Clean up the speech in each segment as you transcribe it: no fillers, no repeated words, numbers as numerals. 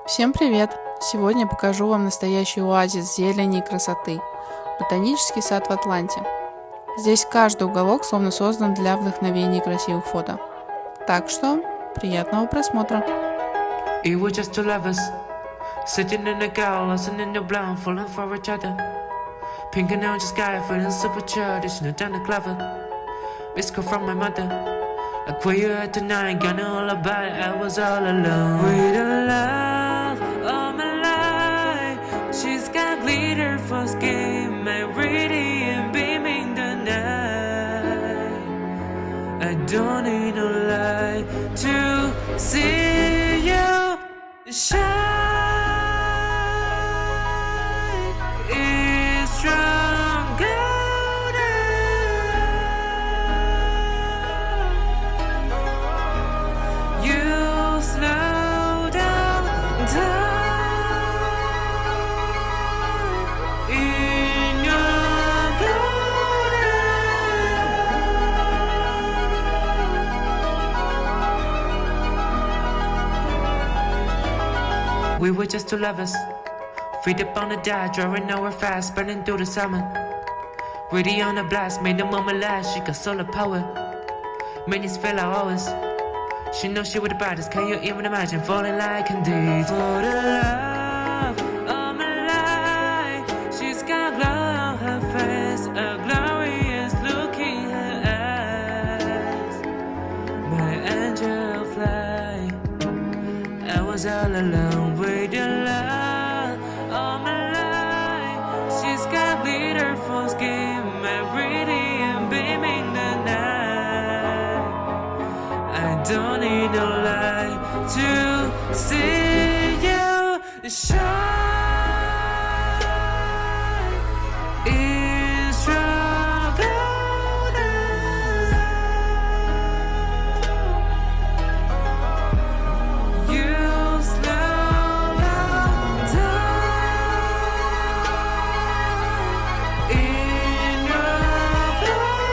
Всем привет! Сегодня я покажу вам настоящий оазис зелени и красоты – ботанический сад в Атланте. Здесь каждый уголок словно создан для вдохновения и красивых фото. Так что, приятного просмотра! It was just two lovers sitting in a gal, listening to blonde, falling for each other. Pink and orange sky, feeling super childish, no down the clever. Biscuit from my mother, like where you at tonight, got no all about it, I was all alone. With the love of my life, she's got glitter for skin, my radiant beaming the night. I don't need no light to see you shine. It's strong golden. You slow down time in your golden. We were just two lovers, feet up on the dial, drawing hour fast, burning through the summer. Ready on a blast, made the moment last, she got solar power. Minutes feel like hours. She knows she with the brightest, can you even imagine falling like indeed? For the love of my life, she's got glow on her face, a glorious look in her eyes. My angel fly, I was all alone with your love of my life. She's got glitter for skin, my radiant beaming the night. I don't need no light to see you shine. It's strong golden. You slow down time in your golden.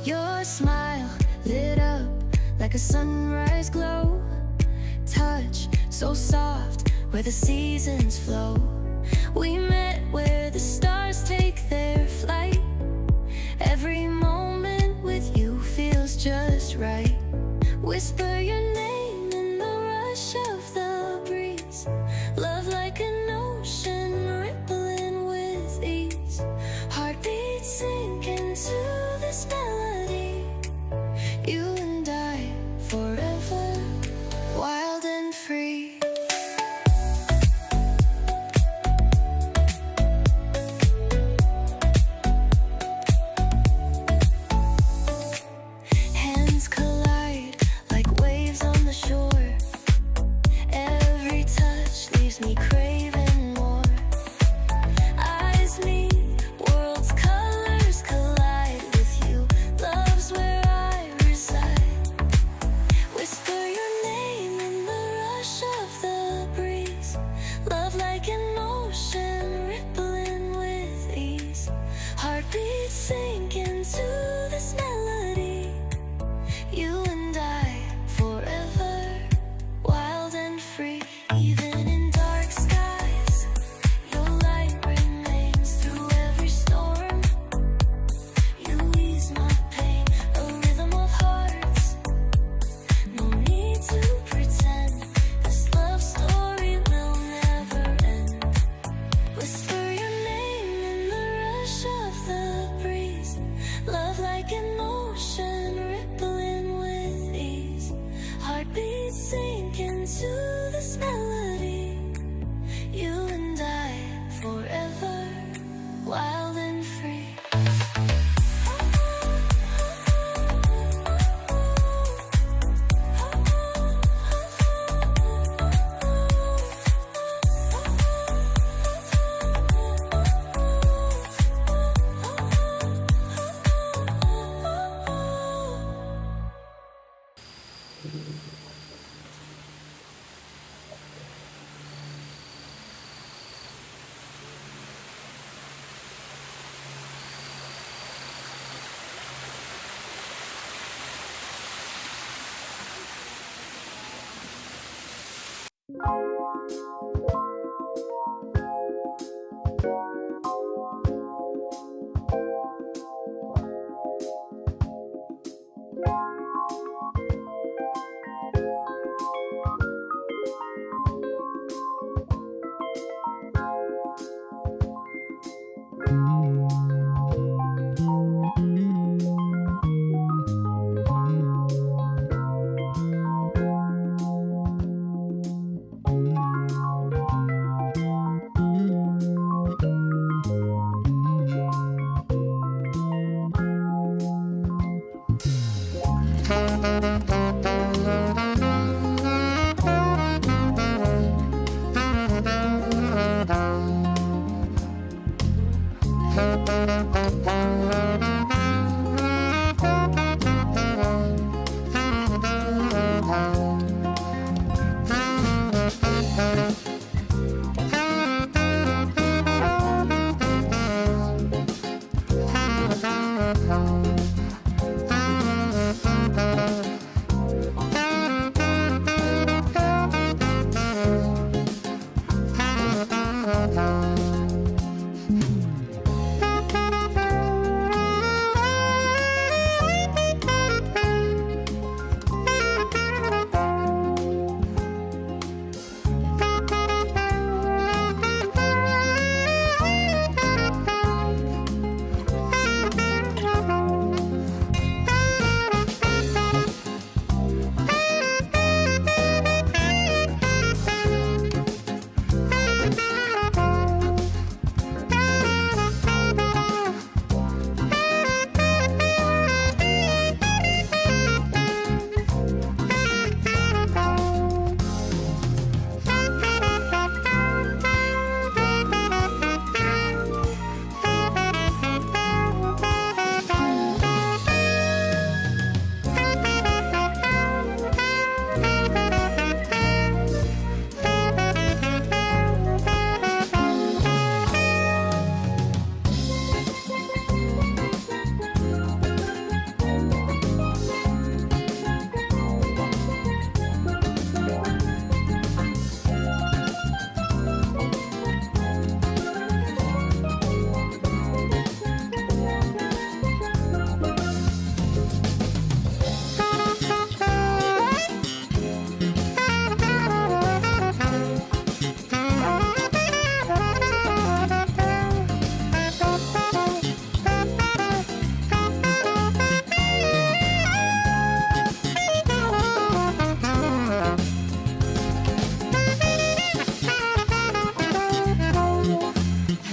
Your smile lit up like a sunrise glow. Touch so soft where the seasons flow. We met where the stars take their flight. Every moment with you feels just right. Whisper your name in the rush of the breeze. Love like an ocean rippling with ease. Heartbeats sink into this melody. You and I forever, wild and free. Hands collide like waves on the shore. Every touch leaves me craving more. Eyes meet, worlds colors collide with you. Love's where I reside. Whisper your name in the rush of the breeze. Love like an ocean rippling with ease. Heartbeats sink into this melody. You and I forever, wild and free. Even in dark skies,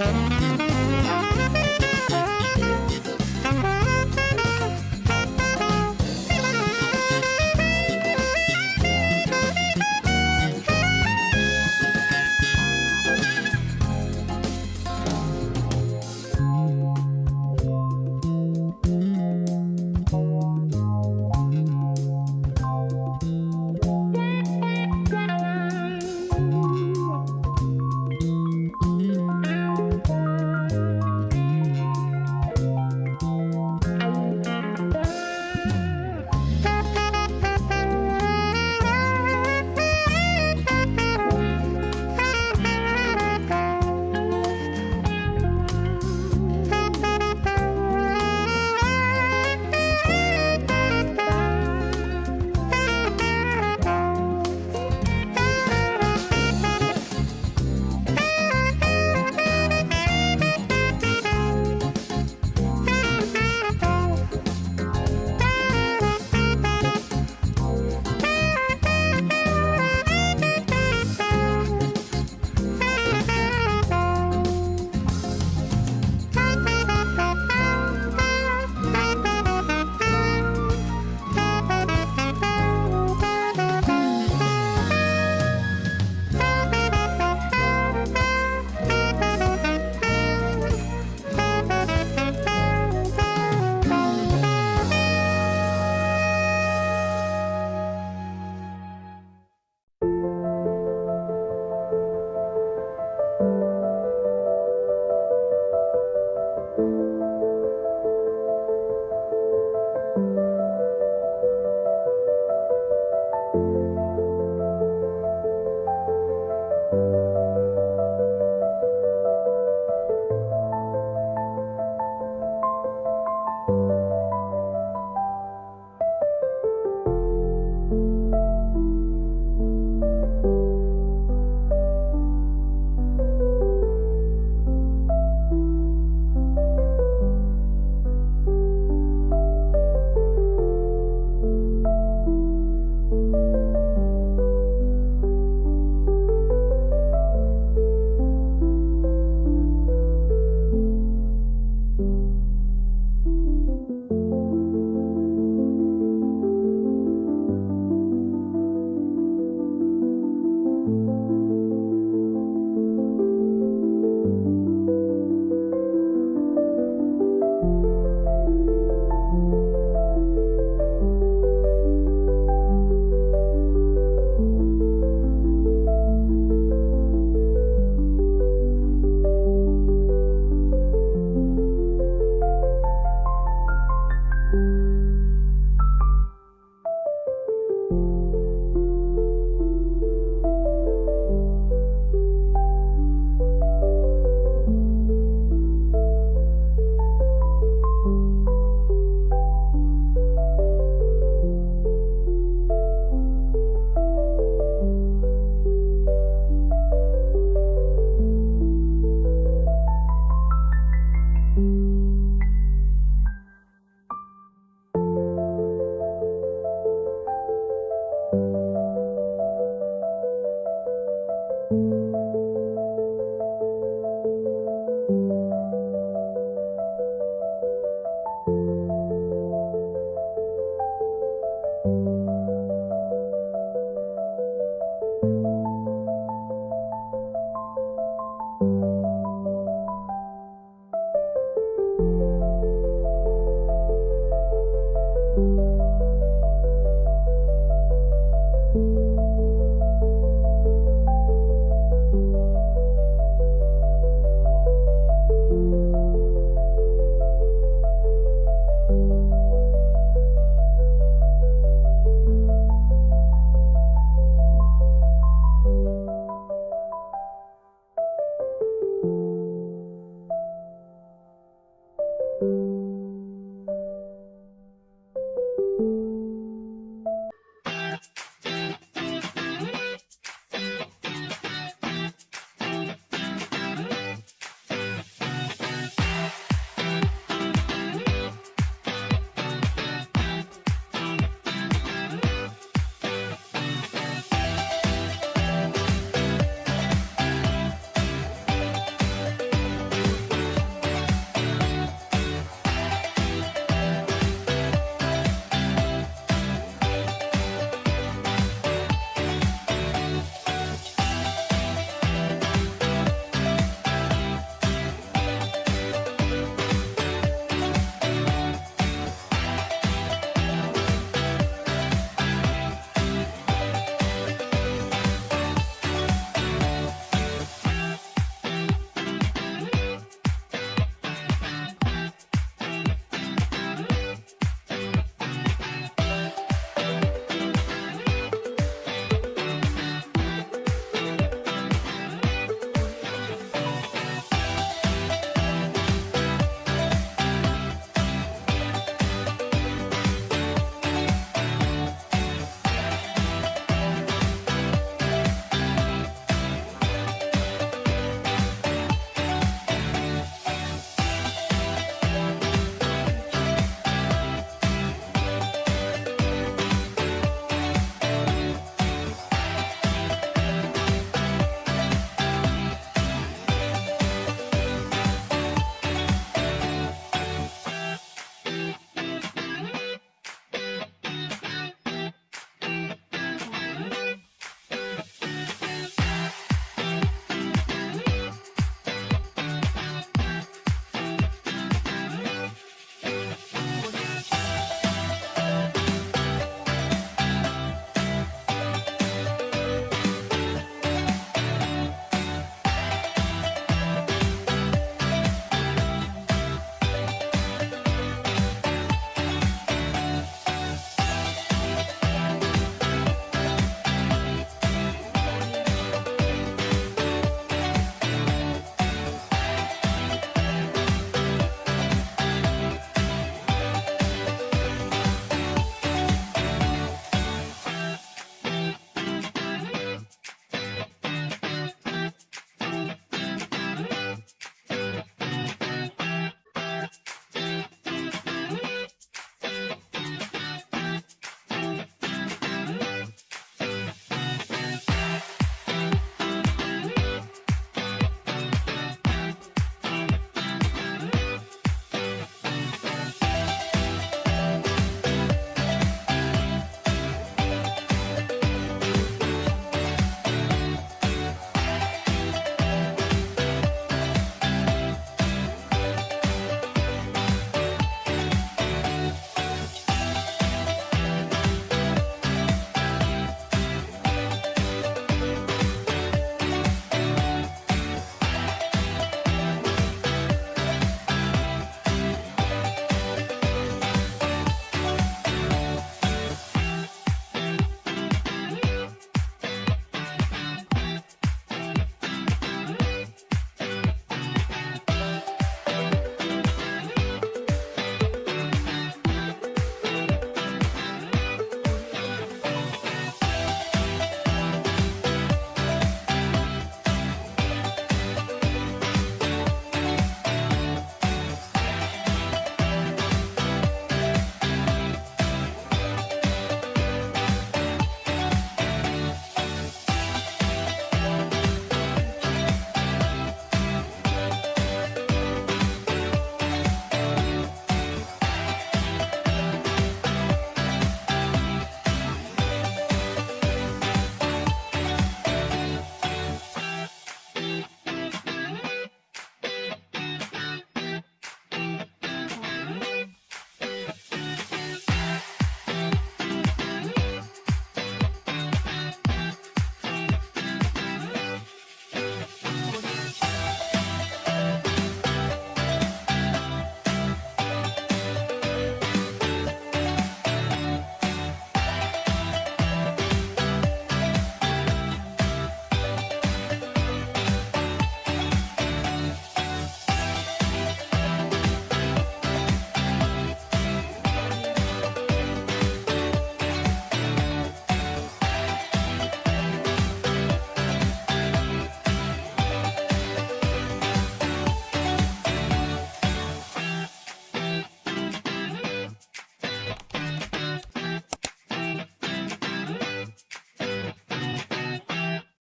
Thank